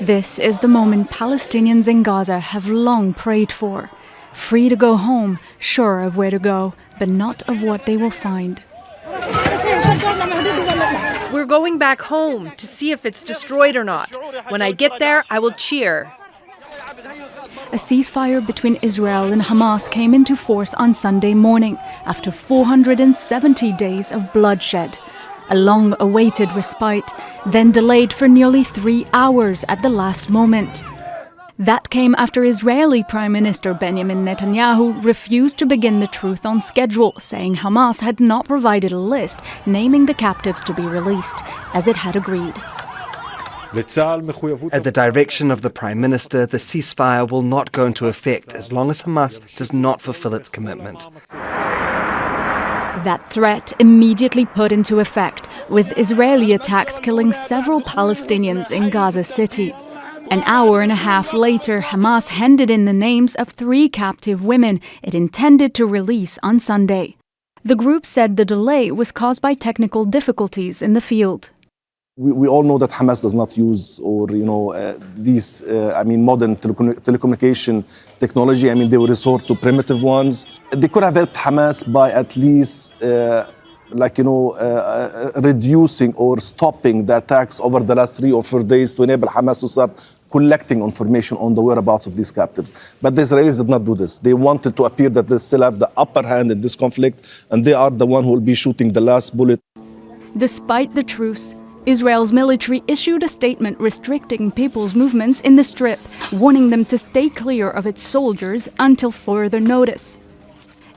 This is the moment Palestinians in Gaza have long prayed for. Free to go home, sure of where to go, but not of what they will find. We're going back home to see if it's destroyed or not. When I get there, I will cheer. A ceasefire between Israel and Hamas came into force on Sunday morning after 470 days of bloodshed. A long-awaited respite, then delayed for nearly 3 hours at the last moment. That came after Israeli Prime Minister Benjamin Netanyahu refused to begin the truth on schedule, saying Hamas had not provided a list naming the captives to be released, as it had agreed. At the direction of the Prime Minister, the ceasefire will not go into effect as long as Hamas does not fulfill its commitment. That threat immediately put into effect, with Israeli attacks killing several Palestinians in Gaza City. An hour and a half later, Hamas handed in the names of 3 captive women it intended to release on Sunday. The group said the delay was caused by technical difficulties in the field. We all know that Hamas does not use these modern telecommunication technology. They will resort to primitive ones. They could have helped Hamas by at least reducing or stopping the attacks over the last 3 or 4 days to enable Hamas to start collecting information on the whereabouts of these captives. But the Israelis did not do this. They wanted to appear that they still have the upper hand in this conflict, and they are the one who will be shooting the last bullet. Despite the truce, Israel's military issued a statement restricting people's movements in the Strip, warning them to stay clear of its soldiers until further notice.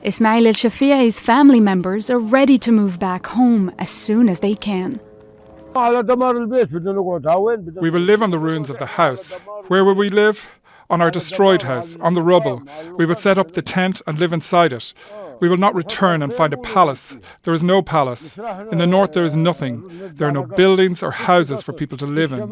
Ismail el-Shafi'i's family members are ready to move back home as soon as they can. We will live on the ruins of the house. Where will we live? On our destroyed house, on the rubble. We will set up the tent and live inside it. We will not return and find a palace. There is no palace. In the north there is nothing. There are no buildings or houses for people to live in.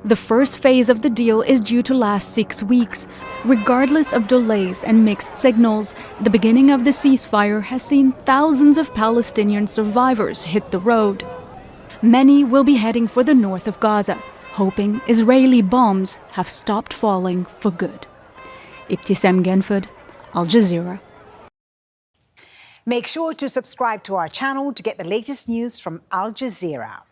The first phase of the deal is due to last 6 weeks. Regardless of delays and mixed signals, the beginning of the ceasefire has seen thousands of Palestinian survivors hit the road. Many will be heading for the north of Gaza, hoping Israeli bombs have stopped falling for good. Ibtissem, Guenfoud, Al Jazeera. Make sure to subscribe to our channel to get the latest news from Al Jazeera.